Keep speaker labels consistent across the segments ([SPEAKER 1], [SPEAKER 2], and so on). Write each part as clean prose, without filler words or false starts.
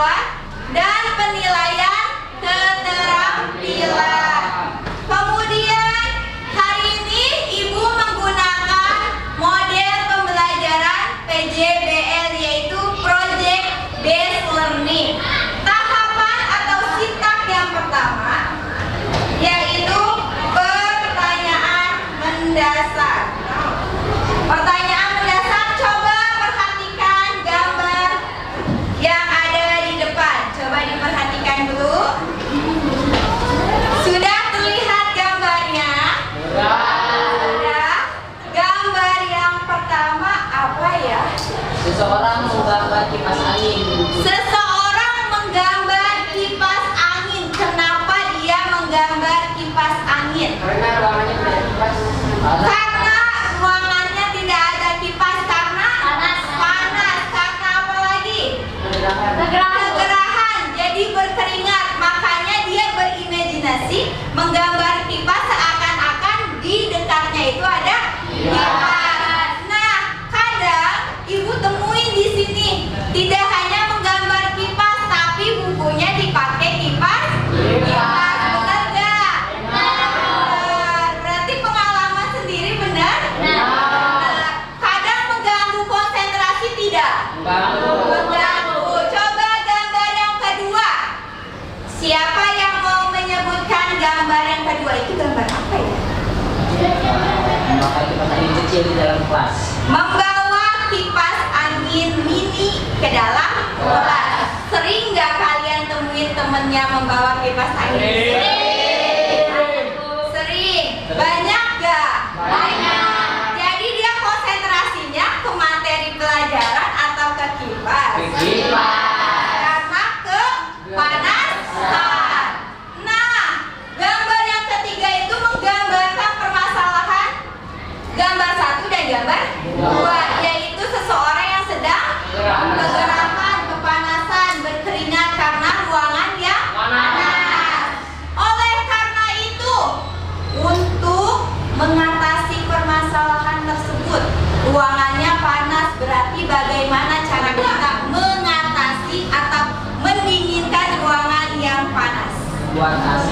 [SPEAKER 1] pengetahuan dan penilaian keterampilan. Kemudian hari ini Ibu menggunakan model pembelajaran PJBL, yaitu Project Based Learning. Tahapan atau sitak yang pertama yaitu pertanyaan mendasar. Pertanyaan mendasar, coba perhatikan gambar yang ada di depan. Coba diperhatikan dulu. Sudah terlihat gambarnya? Sudah. Gambar yang pertama apa ya?
[SPEAKER 2] Seseorang menggambar kipas angin.
[SPEAKER 1] Seseorang menggambar kipas angin. Kenapa dia menggambar kipas angin?
[SPEAKER 2] Karena ruangannya tidak kipas.
[SPEAKER 1] Karena ruangannya tidak ada kipas, karena panas. Karena apa lagi? Kegerahan. Jadi berkeringat. Makanya dia berimajinasi menggambar kipas seakan-akan di dekatnya itu ada kipas. Nah, kadang Ibu temuin di sini tidak hanya menggambar kipas, tapi bukunya dipakai kipas. Benar nggak? Benar. Berarti pengalaman sendiri benar? Benar. Kadang mengganggu konsentrasi tidak? Mengganggu. Coba gambar yang kedua. Siapa yang mau menyebutkan gambar yang kedua? Itu gambar apa ya?
[SPEAKER 2] Memakai kipas angin kecil di dalam kelas.
[SPEAKER 1] Membawa kipas angin mini ke dalam kelas. Sering nggak kalian temuin temennya membawa kipas angin? Sering. Banyak nggak? Banyak. Jadi dia konsentrasinya ke materi pelajaran atau ke kipas? Karena kepanasan. Nah, gambar yang ketiga itu menggambarkan permasalahan gambar 1 dan gambar 2, yaitu seseorang yang sedang kegerahan, kepanasan, berkeringat karena ruangan yang panas. Oleh karena itu, untuk mengatasi permasalahan tersebut, ruangannya panas, berarti bagaimana cara kita mengatasi atau mendinginkan ruangan yang panas?
[SPEAKER 2] Buat AC.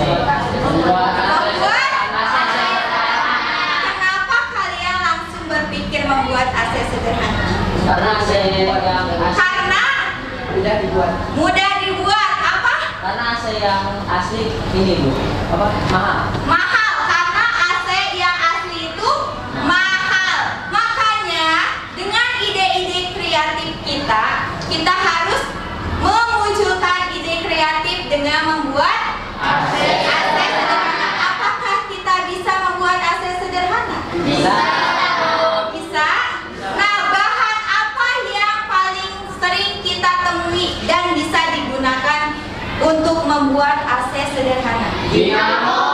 [SPEAKER 1] Kenapa kalian langsung berpikir membuat AC sederhana?
[SPEAKER 2] Karena AC yang asli
[SPEAKER 1] Karena
[SPEAKER 2] mudah dibuat.
[SPEAKER 1] mudah dibuat. Apa?
[SPEAKER 2] Karena AC yang asli ini Bu, apa? Mahal.
[SPEAKER 1] Mahal. Karena AC yang asli itu mahal. Makanya dengan ide-ide kreatif kita harus memunculkan ide kreatif dengan membuat AC sederhana. Apakah kita bisa membuat AC sederhana?
[SPEAKER 2] Bisa.
[SPEAKER 1] Bisa. Nah, bahan apa yang paling sering kita temui dan bisa digunakan untuk membuat AC sederhana?
[SPEAKER 2] Dinamo.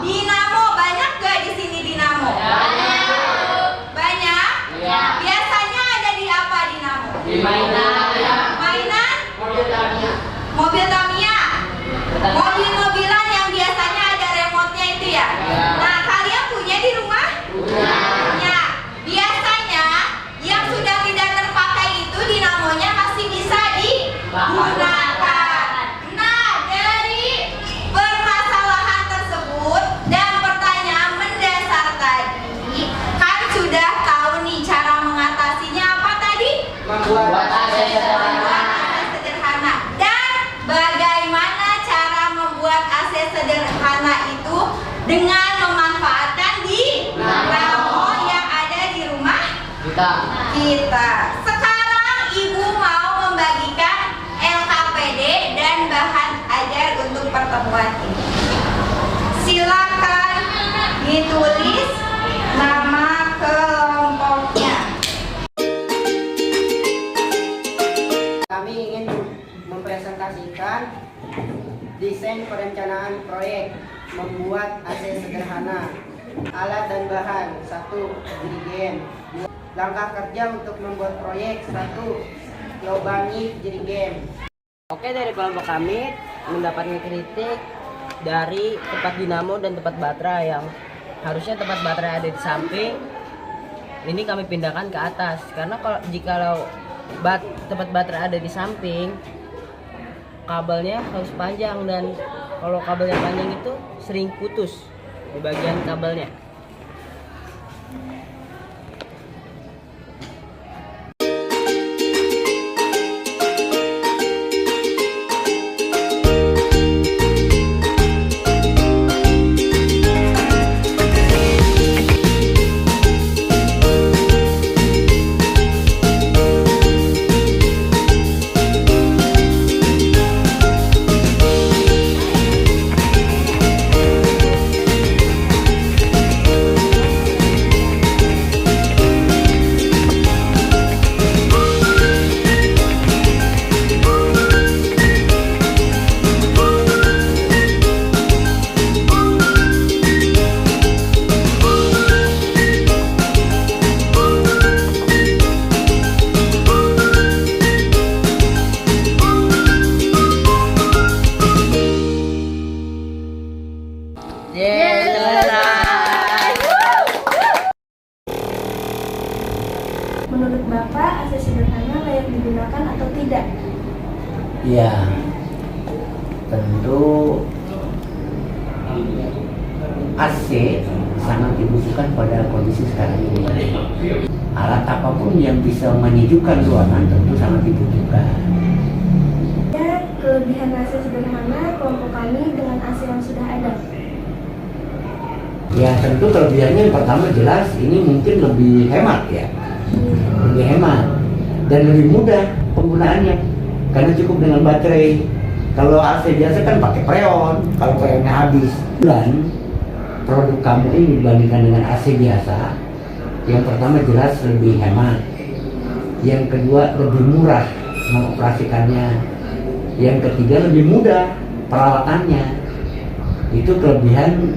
[SPEAKER 1] Dinamo. Banyak gak di sini dinamo? Banyak?
[SPEAKER 2] Iya.
[SPEAKER 1] Biasanya ada di apa dinamo?
[SPEAKER 2] Di mainan.
[SPEAKER 1] Mainan?
[SPEAKER 2] Mobil Tamiya.
[SPEAKER 1] Mobil Tamiya. Mobil-mobilan yang biasanya ada remote-nya itu ya?
[SPEAKER 2] Iya.
[SPEAKER 1] Nah, kalian punya di rumah? Punya. Biasanya yang sudah tidak terpakai itu dinamonya masih bisa digunakan. Nah, dari permasalahan tersebut dan pertanyaan mendasar tadi, kan sudah tahu nih cara mengatasinya apa tadi?
[SPEAKER 2] Membuat AC sederhana.
[SPEAKER 1] Membuat AC sederhana. Dan bagaimana cara membuat AC sederhana itu dengan memanfaatkan dinamo yang ada di rumah kita. Sekarang Ibu mau membagikan LKPD dan bahan ajar untuk pertemuan ini. Silakan ditulis nama kelompoknya.
[SPEAKER 3] Kami ingin mempresentasikan desain perencanaan proyek membuat AC sederhana. Alat dan bahan: 1. Jerigen. Langkah kerja untuk membuat proyek: 1. Lobangi jerigen. Oke, dari kelompok kami mendapatkan kritik dari tempat dinamo dan tempat baterai yang harusnya tempat baterai ada di samping. Ini kami pindahkan ke atas karena jikalau tempat baterai ada di samping,
[SPEAKER 2] kabelnya harus panjang, dan kalau kabelnya panjang itu sering putus di bagian kabelnya.
[SPEAKER 4] Menurut Bapak, AC sederhana layak digunakan atau tidak?
[SPEAKER 5] Ya, tentu AC sangat dibutuhkan pada kondisi sekarang ini. Alat apapun yang bisa menyejukkan ruangan tentu sangat dibutuhkan.
[SPEAKER 4] Ya, kelebihan AC sederhana kelompok kami dengan AC yang sudah ada.
[SPEAKER 5] Ya, tentu kelebihannya yang pertama jelas ini mungkin lebih hemat ya. Lebih hemat dan lebih mudah penggunaannya karena cukup dengan baterai. Kalau AC biasa kan pakai freon, kalau freonnya habis. Dan produk kamu ini dibandingkan dengan AC biasa, yang pertama jelas lebih hemat, yang kedua lebih murah mengoperasikannya, yang ketiga lebih mudah perawatannya. Itu kelebihan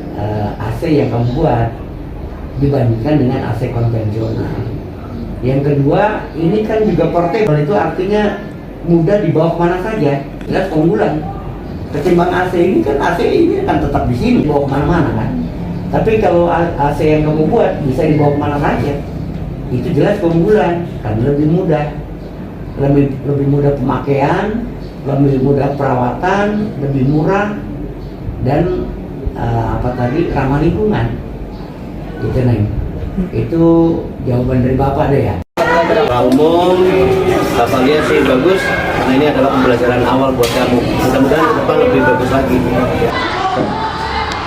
[SPEAKER 5] AC yang kamu buat dibandingkan dengan AC konvensional. Yang kedua, ini kan juga portable, itu artinya mudah dibawa kemana saja. Jelas keunggulan. Ketimbang AC ini kan AC ini kan tetap di sini, dibawa kemana-mana kan. Tapi kalau AC yang kamu buat bisa dibawa kemana saja. Itu jelas keunggulan karena lebih mudah, lebih mudah pemakaian, lebih mudah perawatan, lebih murah dan ramah lingkungan. Gitu Neng. Itu jawaban dari Bapak deh ya.
[SPEAKER 6] Secara umum, Bapak lihat sih bagus, karena ini adalah pembelajaran awal buat kamu. Mudah-mudahan ke depan lebih bagus lagi.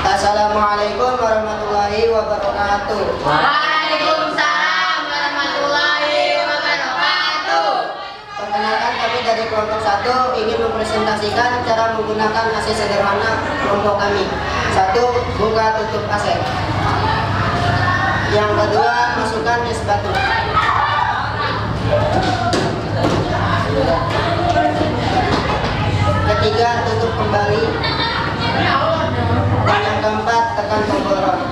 [SPEAKER 3] Assalamualaikum warahmatullahi wabarakatuh.
[SPEAKER 1] Waalaikumsalam warahmatullahi wabarakatuh.
[SPEAKER 3] Perkenalkan, kami dari kelompok 1 ingin mempresentasikan cara menggunakan AC sederhana kelompok kami. 1. Buka tutup AC. Yang kedua, masukkan es batu. Ketiga, tutup kembali. Dan yang keempat, tekan tombol on.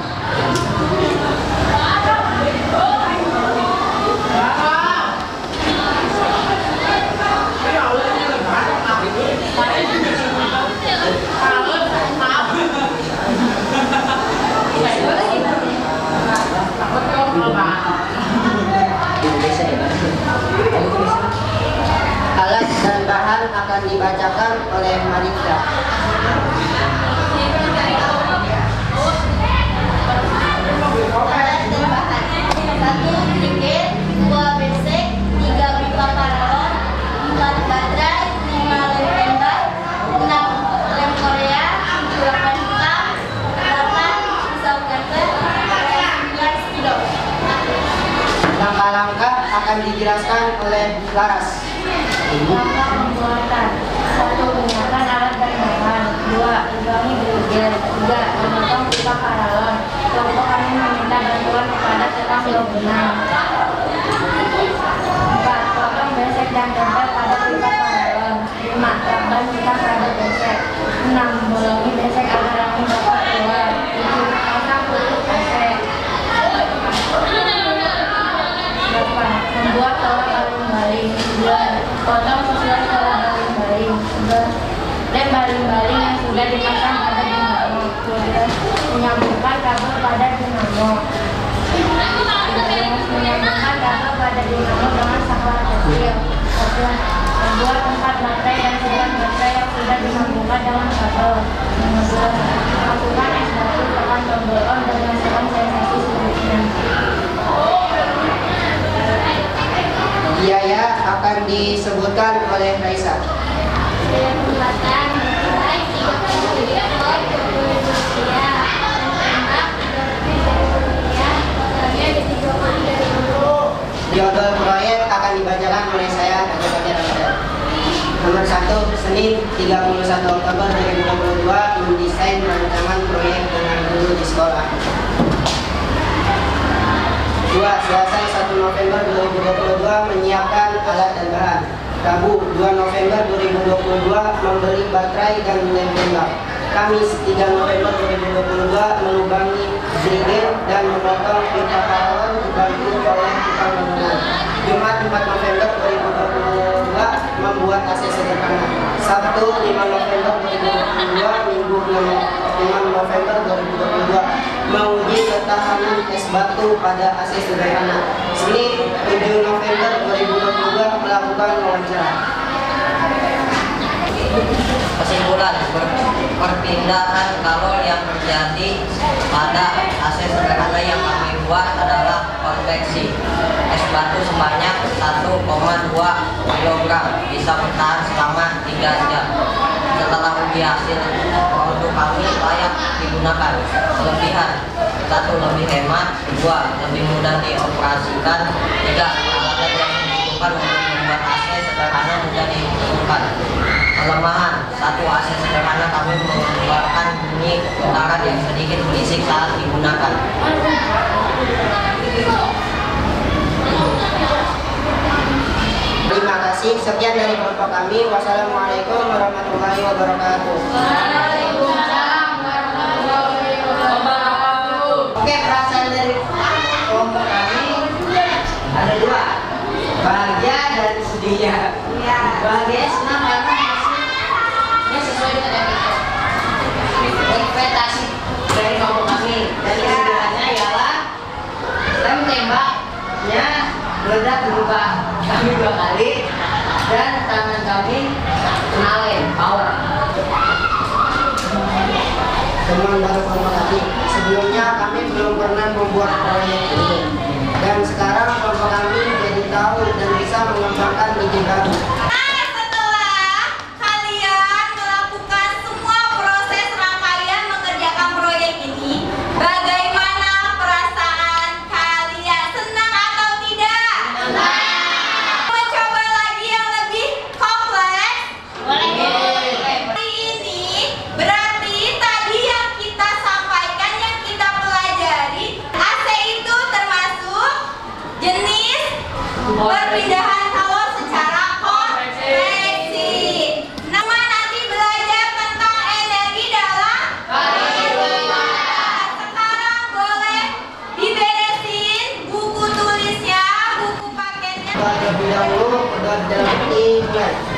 [SPEAKER 3] Alat dan bahan akan dibacakan oleh Marika.
[SPEAKER 1] Alat dan bahannya 1 briket, 2 besek, 3 pipa paralon, 4 baterai, 5 lem tembak, 6 lem Korea, 7 lem hitam, 8 pisau karpet, 9 spidol.
[SPEAKER 3] Langkah-langkah akan dijelaskan oleh Laras.
[SPEAKER 4] Langkah pembuatan. 1. Gunakan alat dan bahan. 2. Lubangi briket. 3. Memotong pipa paralon. Kelompok kami meminta bantuan kepada tukang bangunan. 4. Potong besek dan tempel pada pipa paralon. 5. Tambah pipa pada besek. 6. Bolongi besek agar angin dapat keluar. 7. Pasang tutup AC. 8. Membuat toa baling-baling. 9. Potong sesuai toa baling-baling. 11. Lem baling-baling yang sudah dipasang pada dinamo. 12. Menyambungkan kabel pada dinamo. 13. Menyambungkan kabel pada dinamo dengan saklar kecil. 14. membuat tempat baterai dan sebuah baterai yang sudah disambungkan dengan kabel. Nomor 2, melakukan es batu, tekan tombol on dan merasakan sensasi sulitnya.
[SPEAKER 3] Biaya akan disebutkan oleh Raisa.
[SPEAKER 4] Biaya pembuatan mulai 30.000 ekor, 20.000 rupiah. Tembak 3.000 rupiah. Totalnya di 3.000.
[SPEAKER 3] Judul proyek akan dibacakan oleh saya, Raja Ramadan. Nomor 1, Senin 31 Oktober 2022, mendesain rancangan proyek dengan guru di sekolah. 2. Selasa 1 November 2022, menyiapkan alat dan bahan. Rabu 2 November 2022, membeli baterai dan lem tembak. Kamis 3 November 2022, melubangi zrigen dan memotong pipa paralon dibantu oleh tukang bangunan. Jumat 4 November 2022, membuat AC sederhana. Sabtu 5 November 2022, Minggu 5 November 2022, menguji ketahanan es batu pada AC sederhana. Senin 7 November 2022, melakukan wawancara.
[SPEAKER 2] Kesimpulan, perpindahan kalor yang terjadi pada AC sederhana yang kami buat adalah konveksi. Es batu sebanyak 1,2 kg bisa bertahan selama 3 jam. Setelah uji hasil, produk kami layak digunakan. Kelebihan: 1. Lebih hemat, 2. Lebih mudah dioperasikan, 3. Peralatan yang dibutuhkan untuk membuat AC sederhana mudah ditemukan. Kelemahan: 1. AC sederhana kami mengeluarkan bunyi putaran yang sedikit berisik saat digunakan.
[SPEAKER 3] Terima kasih. Sekian dari kelompok kami. Wassalamualaikum warahmatullahi wabarakatuh.
[SPEAKER 4] Waalaikumsalam warahmatullahi wabarakatuh.
[SPEAKER 3] Oke, perasaan dari kelompok kami ada 2, bahagia dan sedih. Bahagia senang karena ini sesuai dengan ekspektasi dari kelompok kami. Dan kesedihnya ialah lem tembaknya meledak berubah kami 2 kali dan tangan kami kena lem power. Teman baru kelompok kami, sebelumnya kami belum pernah membuat proyek ini, dan sekarang kelompok kami jadi tahu dan bisa mengembangkan ide baru.
[SPEAKER 1] Setelah kalian melakukan semua proses rangkaian mengerjakan proyek ini, bagaimana perasaan kalian? Senang atau tidak? Senang. Mencoba lagi yang lebih kompleks? Hari ini berarti tadi yang kita sampaikan, yang kita pelajari, AC itu termasuk jenis perpindahan kalor secara konveksi. Nama nanti belajar tentang energi dalam kehidupan. Sekarang boleh diberesin buku tulisnya, buku paketnya.
[SPEAKER 3] Terlebih dahulu, udah dalam mulai.